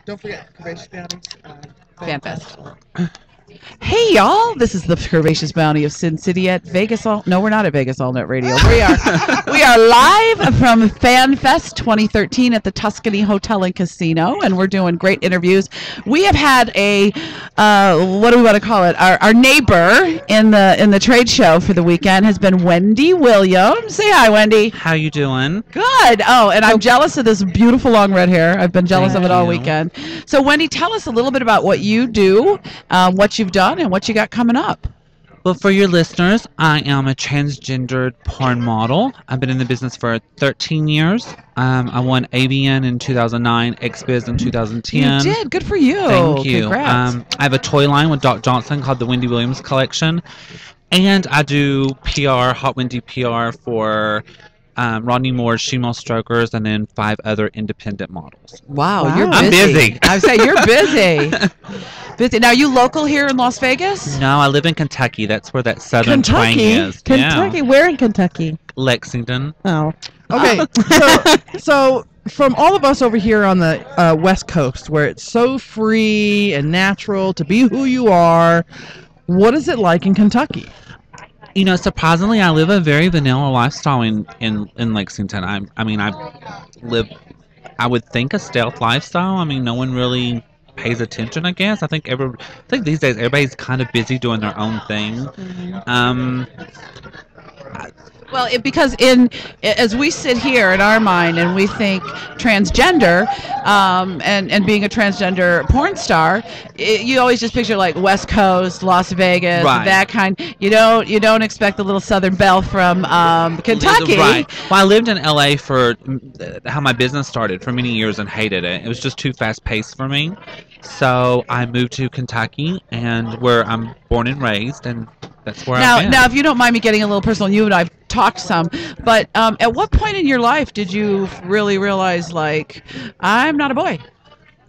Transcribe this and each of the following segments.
don't forget Curvaceous Bounties. FanFest. Hey y'all, this is the Curvaceous Bounty of Sin City at Vegas. No, we're not at Vegas All Net Radio. We are live from FanFest 2013 at the Tuscany Hotel and Casino, and we're doing great interviews. We have had a what do we want to call it? Our neighbor in the trade show for the weekend has been Wendy Williams. Say hi, Wendy. How you doing? Good. Oh, and I'm jealous of this beautiful long red hair. I've been jealous of it all weekend. So Wendy, tell us a little bit about what you do, what you've done, and what you got coming up. Well, for your listeners, I am a transgendered porn model. I've been in the business for 13 years. I won AVN in 2009, XBiz in 2010. You did. Good for you. Thank you. Congrats. I have a toy line with Doc Johnson called the Wendy Williams Collection. And I do PR, Hot Wendy PR for Rodney Moore's Shemale Strokers, and then 5 other independent models. Wow. You're busy. I'm busy. I was saying you're busy. Busy. Now, you local here in Las Vegas? No, I live in Kentucky. That's where that southern twang is. Kentucky? Yeah. Where in Kentucky? Lexington. Oh. Okay, so from all of us over here on the West Coast, where it's so free and natural to be who you are, what is it like in Kentucky? You know, surprisingly, I live a very vanilla lifestyle in Lexington. I would think a stealth lifestyle. I mean, no one really pays attention, I guess. I think these days everybody's kind of busy doing their own thing. Mm-hmm. Well, because as we sit here in our mind and we think transgender, and being a transgender porn star, you always just picture like West Coast, Las Vegas, right. That kind. You don't expect the little Southern belle from Kentucky. Right. Well, I lived in LA for how my business started for many years and hated it. It was just too fast paced for me. So I moved to Kentucky, and where I'm born and raised, and that's where I've been. Now, if you don't mind me getting a little personal, you and I've talked some, but at what point in your life did you really realize, like, I'm not a boy?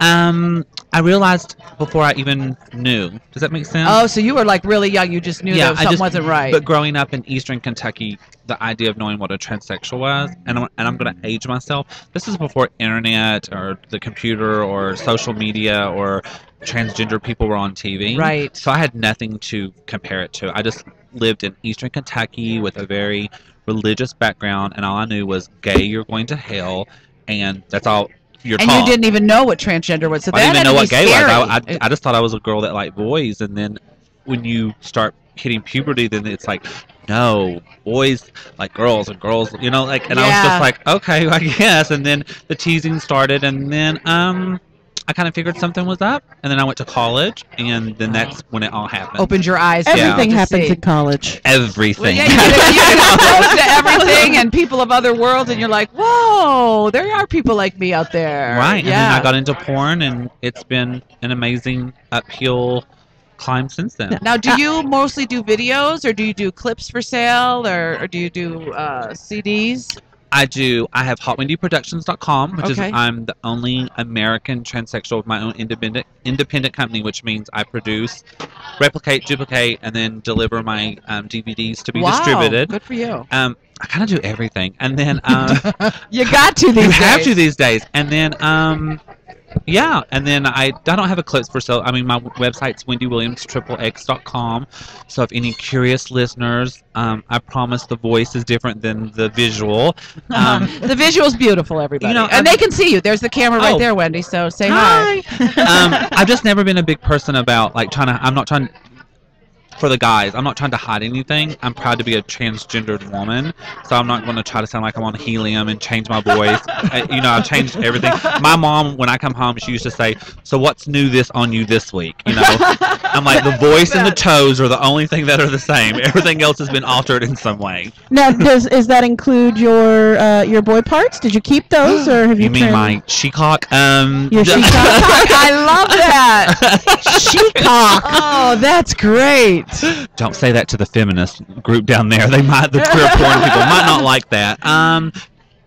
I realized before I even knew. Does that make sense? Oh, so you were like really young. You just knew that something wasn't right. But growing up in Eastern Kentucky, the idea of knowing what a transsexual was, and I'm going to age myself. This is before internet or the computer or social media or transgender people were on TV. Right. So I had nothing to compare it to. I just lived in Eastern Kentucky with a very religious background, and all I knew was gay, you're going to hell, and that's all. You didn't even know what transgender was. So I didn't even know what gay was. I just thought I was a girl that liked boys, and then when you start hitting puberty, then it's like, no, boys like girls and girls, you know, like, and I was just like, okay, I guess. And then the teasing started, and then I kind of figured something was up, and then I went to college, and then that's when it all happened. Opened your eyes. Everything happens in college. Everything. Well, yeah, you get exposed to everything and people of other worlds, and you're like, whoa, there are people like me out there. Right. Yeah. And then I got into porn, and it's been an amazing uphill climb since then. Now, do you mostly do videos, or do you do clips for sale, or do you do CDs? I do. I have HotWendyProductions.com, which is I'm the only American transsexual with my own independent company, which means I produce, replicate, duplicate, and then deliver my DVDs to be distributed. Good for you. I kind of do everything, and then you got to these days. You have to these days, and then yeah, and then I don't have a clips for sale. I mean, my website's WendyWilliamsXXX.com. So if any curious listeners, I promise the voice is different than the visual. The visual's beautiful, everybody. You know, and they can see you. There's the camera right there, Wendy. So say hi. I've just never been a big person about like I'm not trying. For the guys, I'm not trying to hide anything. I'm proud to be a transgendered woman, so I'm not going to try to sound like I'm on helium and change my voice. You know, I've changed everything. My mom, when I come home, she used to say, "So what's new this on you this week?" You know, I'm like, the voice and the toes are the only thing that are the same. Everything else has been altered in some way. Now, does that include your boy parts? Did you keep those, or have you? You mean my she-cock? Your she-cock? I love that. She-cock. Oh, that's great. Don't say that to the feminist group down there. The queer porn people might not like that.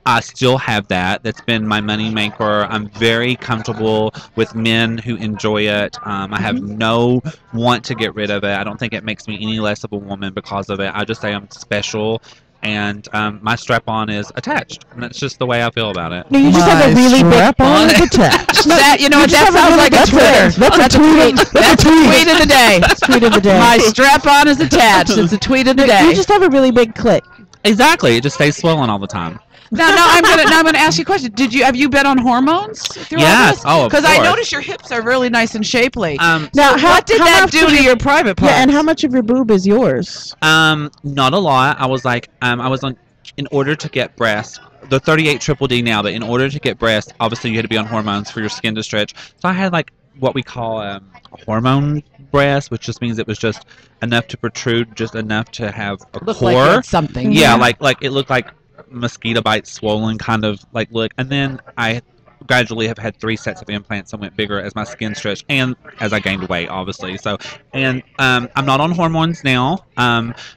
I still have that. That's been my money maker. I'm very comfortable with men who enjoy it. I have no want to get rid of it. I don't think it makes me any less of a woman because of it. I just say I'm special, and my strap-on is attached, and that's just the way I feel about it. No, you just have a really big strap-on is attached. That you know what that sounds like a Twitter. That's a tweet. That's a tweet of the day. Tweet of the day. My strap-on is attached. It's a tweet of the day. You just have a really big clit. Exactly. It just stays swollen all the time. Now I'm gonna ask you a question. Have you been on hormones? Yes. Oh, of course. Because I noticed your hips are really nice and shapely. Now, what did that do to your private parts? Yeah, and how much of your boob is yours? Not a lot. I was like, I was on, in order to get breasts, the 38 triple D now, but in order to get breasts, obviously you had to be on hormones for your skin to stretch. So I had like what we call a hormone breast, which just means it was just enough to protrude, just enough to have a core. Like something. Yeah, like it looked like mosquito bite swollen kind of like look. And then I gradually have had 3 sets of implants and went bigger as my skin stretched and as I gained weight, obviously. So, and I'm not on hormones now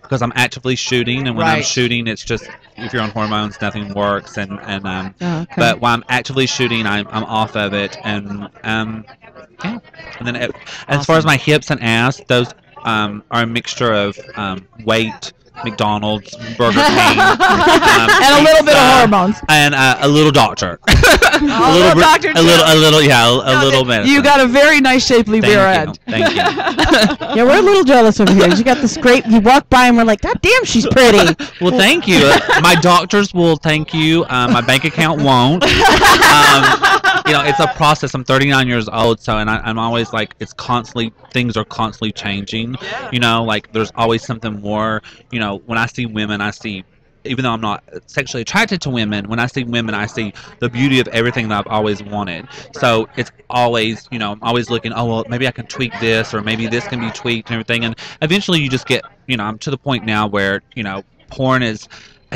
because I'm actively shooting, and when I'm shooting, it's just if you're on hormones, nothing works. And but while I'm actively shooting, I'm off of it, and yeah. And then as far as my hips and ass, those are a mixture of weight, McDonald's, Burger King, and a little bit of hormones, and a little doctor, a little doctor, a little medicine. You got a very nice shapely rear end. Thank you. Yeah, we're a little jealous over here. You got this great. You walk by and we're like, God damn, she's pretty. Well, thank you. My doctors will thank you. My bank account won't. You know, it's a process. I'm 39 years old, so I'm always like, things are constantly changing. You know, like there's always something more. You know, when I see women, even though I'm not sexually attracted to women, when I see women, I see the beauty of everything that I've always wanted. So it's always, you know, I'm always looking, oh, well, maybe I can tweak this, or maybe this can be tweaked and everything. And eventually you just get, you know, I'm to the point now where, you know, porn has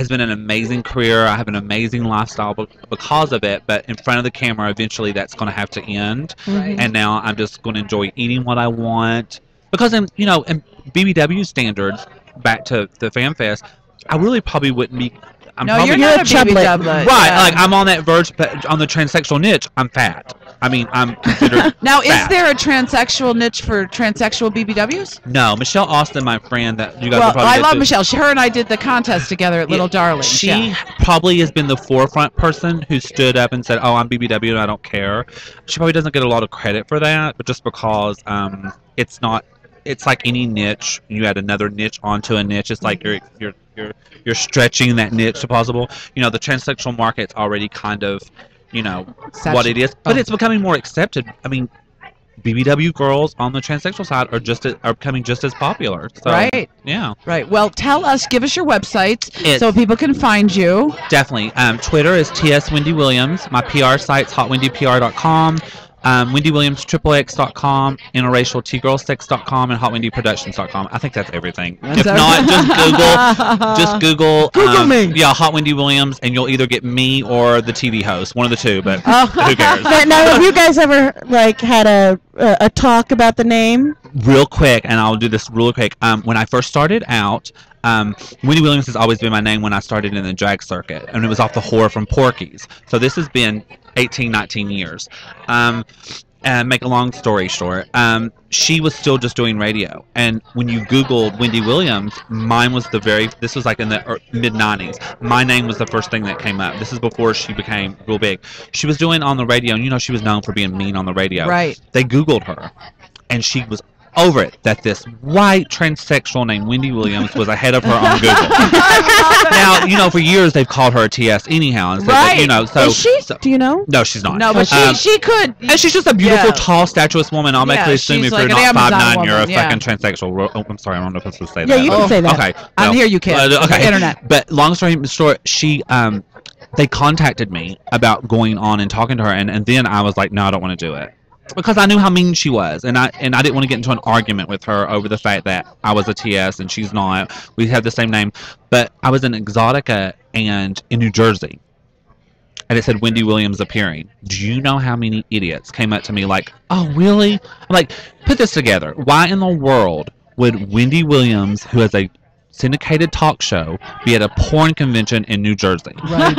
been an amazing career. I have an amazing lifestyle because of it, but in front of the camera, eventually that's going to have to end. Right. And now I'm just going to enjoy eating what I want. Because, in BBW standards, back to the FanFest, I really probably wouldn't be. You're not a chublet. Right, like I'm on that verge, but on the transsexual niche, I'm fat. I mean, I'm considered Now, fat. is there a transsexual niche for transsexual BBWs? No, Michelle Austin, my friend that you guys Well, probably I love Michelle. Her and I did the contest together at Little Darling. She probably has been the forefront person who stood up and said, "Oh, I'm BBW and I don't care." She probably doesn't get a lot of credit for that, but just because it's not. It's like any niche. You add another niche onto a niche. It's like you're stretching that niche to possible. You know, the transsexual market's already kind of, you know, what it is, but it's becoming more accepted. I mean, BBW girls on the transsexual side are becoming just as popular. So, right. Yeah. Right. Well, give us your websites so people can find you. Definitely. Twitter is TS Wendy Williams. My PR site's hotwendypr.com. WendyWilliamsXXX.com, interracialtgirlsex.com, and hotwendyproductions.com. I think that's everything. If not, just Google. Google me. Yeah, Hot Wendy Williams, and you'll either get me or the TV host, one of the two. But who cares? Now, have you guys ever had a talk about the name? Real quick, and I'll do this real quick. When I first started out, Wendy Williams has always been my name when I started in the drag circuit, and it was off the whore from Porky's. So this has been 18, 19 years. And make a long story short, she was still just doing radio. And when you Googled Wendy Williams, mine was this was like in the mid-90s. My name was the first thing that came up. This is before she became real big. She was doing on the radio, and you know she was known for being mean on the radio. Right. They Googled her, and she was over it that this white transsexual named Wendy Williams was ahead of her on Google. Now, you know, for years they've called her a TS anyhow. And said that, you know, so, is she? Do you know? No, she's not. No, but she could. And she's just a beautiful, tall, statuous woman. I'll make assume if like you're not Amazon 5'9", you're a woman, fucking transsexual. Oh, I'm sorry, I don't know if I'm supposed to say that. Yeah, you can say that. Okay. I'm here, you can. Okay. Internet. But long story short, she they contacted me about going on and talking to her, and then I was like, no, I don't want to do it. Because I knew how mean she was, and I didn't want to get into an argument with her over the fact that I was a TS and she's not. We have the same name, but I was in Exotica and in New Jersey, and it said Wendy Williams appearing. Do you know how many idiots came up to me like, "Oh, really?" I'm like, put this together. Why in the world would Wendy Williams, who has a syndicated talk show, be at a porn convention in New Jersey? Right.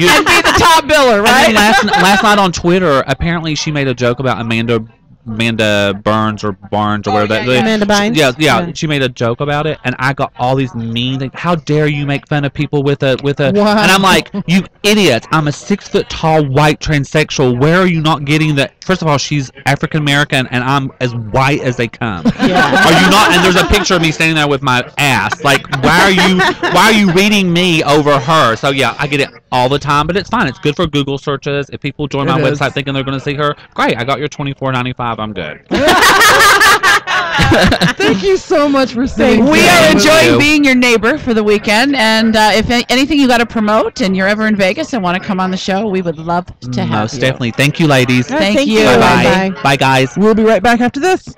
And be the top biller, right? And then last night on Twitter, apparently she made a joke about Amanda Amanda Burns or Barnes or whatever that. Amanda Bynes? Yeah. Yeah. She made a joke about it, and I got all these mean things. How dare you make fun of people with a? Wow. And I'm like, you idiots! I'm a 6 foot tall white transsexual. Where are you not getting that? First of all, she's African American, and I'm as white as they come. Yeah. Are you not? And there's a picture of me standing there with my ass. Like, why are you reading me over her? So yeah, I get it all the time, but it's fine. It's good for Google searches. If people join my website thinking they're going to see her, great. I got your $24.95. I'm good. Thank you so much for saying. We that. are enjoying you. being your neighbor for the weekend, and if anything you got to promote and you're ever in Vegas and want to come on the show, we would love to have Most you. definitely. Thank you, ladies. Thank you. Bye-bye. Bye. Bye, guys. We'll be right back after this.